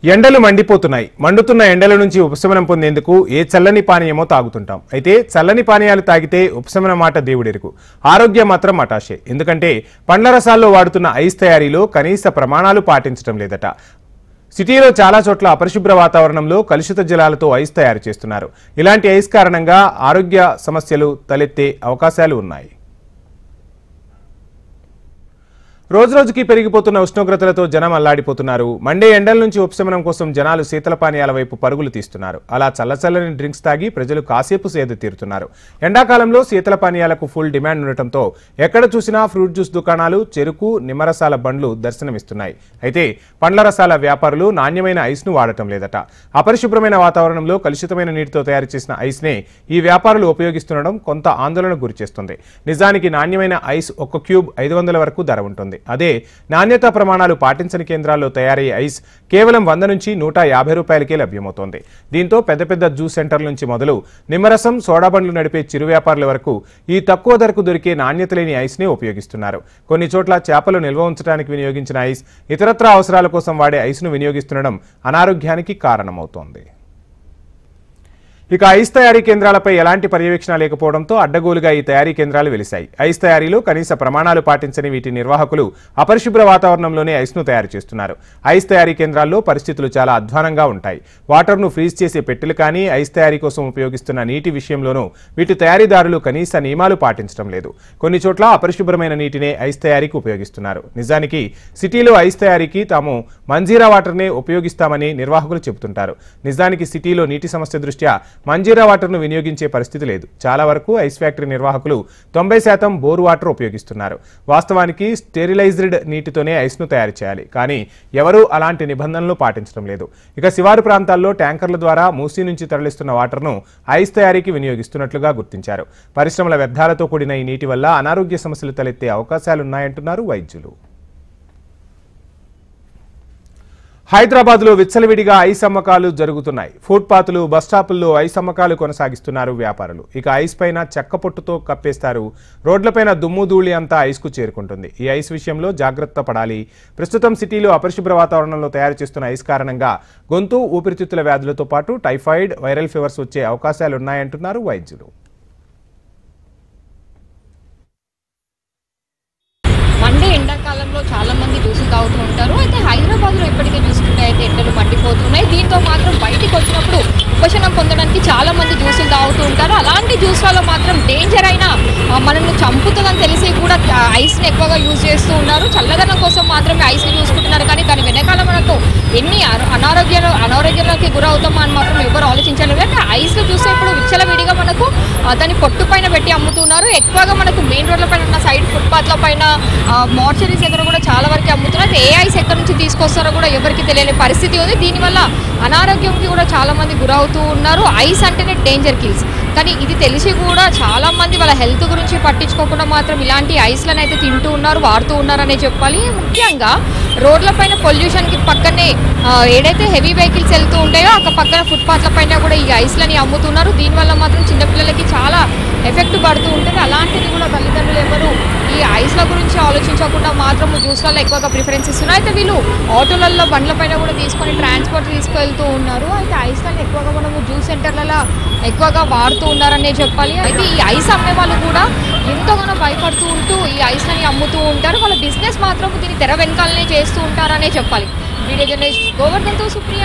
ఎండలు మండిపోతున్నాయి. మండుతున్న ఎండల నుంచి ఉపశమనం పొందేందుకు ఏ చల్లని పానీయమో తాగుతుంటాం. అయితే చల్లని పానీయాలు తాగితే ఉపశమనం మాట దేవుడెరుగు, ఆరోగ్యం మాత్రం మటాషే. ఎందుకంటే పండ్ల రసాల్లో వాడుతున్న ఐస్ తయారీలో కనీస ప్రమాణాలు పాటించడం లేదట. సిటీలో చాలా చోట్ల అపరిశుభ్ర వాతావరణంలో కలుషిత జలాలతో ఐస్ తయారు చేస్తున్నారు. ఇలాంటి ఐస్ కారణంగా ఆరోగ్య సమస్యలు తలెత్తే అవకాశాలు ఉన్నాయి. రోజురోజుకి పెరిగిపోతున్న ఉష్ణోగ్రతలతో జనం అల్లాడిపోతున్నారు. మండే ఎండల నుంచి ఉపశమనం కోసం జనాలు శీతల పానీయాల వైపు పరుగులు తీస్తున్నారు. అలా చల్లచల్లని డ్రింక్స్ తాగి ప్రజలు కాసేపు సేద తీరుతున్నారు. ఎండాకాలంలో శీతల పానీయాలకు ఫుల్ డిమాండ్ ఉండటంతో ఎక్కడ చూసినా ఫ్రూట్ జ్యూస్ దుకాణాలు, చెరుకు, నిమ్మరసాల బండ్లు దర్శనమిస్తున్నాయి. అయితే పండ్ల రసాల వ్యాపారులు నాణ్యమైన ఐస్ను వాడటం లేదట. అపరిశుభ్రమైన వాతావరణంలో కలుషితమైన నీటితో తయారు చేసిన ఐస్నే ఈ వ్యాపారులు ఉపయోగిస్తుండడం కొంత ఆందోళనకు గురిచేస్తుంది. నిజానికి నాణ్యమైన ఐస్ ఒక్క క్యూబ్ 500 వరకు ధర ఉంటుంది. అదే నాణ్యతా ప్రమాణాలు పాటించని కేంద్రాల్లో తయారయ్యే ఐస్ కేవలం 100 నుంచి 150 రూపాయలకే లభ్యమవుతోంది. దీంతో పెద్ద పెద్ద జ్యూస్ సెంటర్ల నుంచి మొదలు నిమ్మరసం, సోడా బండ్లు నడిపే చిరు వ్యాపారుల వరకు ఈ తక్కువ ధరకు దొరికే నాణ్యత లేని ఐస్నే ఉపయోగిస్తున్నారు. కొన్ని చోట్ల చేపలు నిల్వ ఉంచడానికి వినియోగించిన ఐస్ ఇతరత్రా అవసరాల కోసం వాడే ఐస్ను వినియోగిస్తుండడం అనారోగ్యానికి కారణమవుతోంది. ఇక ఐస్ తయారీ కేంద్రాలపై ఎలాంటి పర్యవేక్షణ లేకపోవడంతో అడ్డగోలుగా ఈ తయారీ కేంద్రాలు వెలిశాయి. ఐస్ తయారీలో కనీస ప్రమాణాలు పాటించని వీటి నిర్వాహకులు అపరిశుభ్ర వాతావరణంలోనే ఐస్ను తయారు చేస్తున్నారు. ఐస్ తయారీ కేంద్రాల్లో పరిస్థితులు చాలా అధ్వానంగా ఉంటాయి. వాటర్ను ఫ్రీజ్ చేసే పెట్టెలు కానీ, ఐస్ తయారీ కోసం ఉపయోగిస్తున్న నీటి విషయంలోనూ వీటి తయారీదారులు కనీస నియమాలు పాటించడం లేదు. కొన్ని చోట్ల అపరిశుభ్రమైన నీటినే ఐస్ తయారీకి ఉపయోగిస్తున్నారు. నిజానికి సిటీలో ఐస్ తయారీకి తాము మంజీరా వాటర్నే ఉపయోగిస్తామని నిర్వాహకులు చెబుతుంటారు. నిజానికి సిటీలో నీటి సమస్య దృష్ట్యా మంజీరా వాటర్ను వినియోగించే పరిస్థితి లేదు. చాలా వరకు ఐస్ ఫ్యాక్టరీ నిర్వాహకులు 90% బోర్ వాటర్ ఉపయోగిస్తున్నారు. వాస్తవానికి స్టెరిలైజ్డ్ నీటితోనే ఐస్ను తయారు చేయాలి. కానీ ఎవరూ అలాంటి నిబంధనలు పాటించడం లేదు. ఇక శివారు ప్రాంతాల్లో ట్యాంకర్ల ద్వారా మూసీ నుంచి తరలిస్తున్న వాటర్ను ఐస్ తయారీకి వినియోగిస్తున్నట్లుగా గుర్తించారు. పరిశ్రమల వ్యర్థాలతో కూడిన ఈ నీటి వల్ల అనారోగ్య సమస్యలు తలెత్తే అవకాశాలున్నాయంటున్నారు వైద్యులు. హైదరాబాద్లో విచ్చలవిడిగా ఐస్ అమ్మకాలు జరుగుతున్నాయి. ఫుట్పాత్లు, బస్టాపుల్లో ఐస్ అమ్మకాలు కొనసాగిస్తున్నారు వ్యాపారులు. ఇక ఐస్ పైన చెక్క పొట్టుతో కప్పేస్తారు. రోడ్లపైన దుమ్ము ధూళి అంతా ఐస్కు చేరుకుంటుంది. ఈ ఐస్ విషయంలో జాగ్రత్త పడాలి. ప్రస్తుతం సిటీలో అపరిశుభ్ర వాతావరణంలో తయారు చేస్తున్న ఐస్ కారణంగా గొంతు, ఊపిరితిత్తుల వ్యాధులతో పాటు టైఫాయిడ్, వైరల్ ఫీవర్స్ వచ్చే అవకాశాలున్నాయంటున్నారు వైద్యులు. ఎండాకాలంలో చాలా మంది జ్యూసులు తాగుతూ ఉంటారు. అయితే హైదరాబాద్లో ఇప్పటికే చూసుకుంటే అయితే ఎండలు మండిపోతున్నాయి. దీంతో మాత్రం బయటికి వచ్చినప్పుడు ఉపశమనం పొందడానికి చాలా మంది జ్యూసులు తాగుతూ ఉంటారు. అలాంటి జ్యూస్లలో మాత్రం డేంజర్ అయినా మనల్ని చంపుతుందని తెలిసి కూడా ఐస్ని ఎక్కువగా యూజ్ చేస్తూ ఉన్నారు. చల్లదనం కోసం మాత్రమే ఐస్ని చూసుకుంటున్నారు. కానీ దాని వెనకాల మనకు ఎన్ని అనారోగ్యాలకి గురవుతామా అని మాత్రం ఎవరు ఆలోచించలేదు. అంటే ఐస్లో చూస్తే ఇప్పుడు విచ్చలవిడిగా మనకు దాన్ని పొట్టు పైన పెట్టి అమ్ముతున్నారు. ఎక్కువగా మనకు మెయిన్ రోడ్ల పైన ఉన్న సైడ్ ఫుట్పాత్ల పైన, మార్చరీస్ దగ్గర కూడా చాలా వరకు అమ్ముతున్నారు. ఏ ఐస్ ఎక్కడి నుంచి తీసుకొస్తారో కూడా ఎవరికి తెలియని పరిస్థితి ఉంది. దీనివల్ల అనారోగ్యంకి కూడా చాలా మంది గురవుతూ ఉన్నారు. ఐస్ అంటేనే డేంజర్ కిల్స్. కానీ ఇది తెలిసి కూడా చాలా మంది వాళ్ళ హెల్త్ గురించి పట్టించుకోకుండా మాత్రం ఇలాంటి ఐస్లను అయితే తింటూ ఉన్నారు, వాడుతూ ఉన్నారనే చెప్పాలి. ముఖ్యంగా రోడ్ల పైన పొల్యూషన్కి పక్కనే ఏదైతే హెవీ వెహికల్స్ వెళ్తూ ఉంటాయో అక్కడ పక్కన ఫుట్పాత్ల పైన కూడా ఈ ఐస్లని అమ్ముతున్నారు. దీనివల్ల మాత్రం చిన్నపిల్లలకి చాలా ఎఫెక్ట్ పడుతూ ఉంటుంది. అలాంటిది కూడా తల్లిదండ్రులు ఎవరు ఈ ఐస్ల గురించి ఆలోచించకుండా మాత్రం జ్యూస్లలో ఎక్కువగా ప్రిఫరెన్స్ ఇస్తున్నారు. అయితే వీళ్ళు ఆటోలలో, బండ్ల పైన కూడా తీసుకొని ట్రాన్స్పోర్ట్ తీసుకెళ్తూ ఉన్నారు. అయితే ఐస్లను ఎక్కువగా మనము జ్యూస్ సెంటర్లలో ఎక్కువగా వాడుతూ ఉన్నారనే చెప్పాలి. అయితే ఈ ఐస్ అమ్మే వాళ్ళు కూడా ఎంతగానో భయపడుతూ ఉంటూ ఈ ఐస్లని అమ్ముతూ ఉంటారు. వాళ్ళ బిజినెస్ మాత్రం దీన్ని తెర వెనకాలనే చేస్తూ ఉంటారనే చెప్పాలి. వీడియో జర్నలిస్ట్ గోవర్ధన్తో సుప్రియ.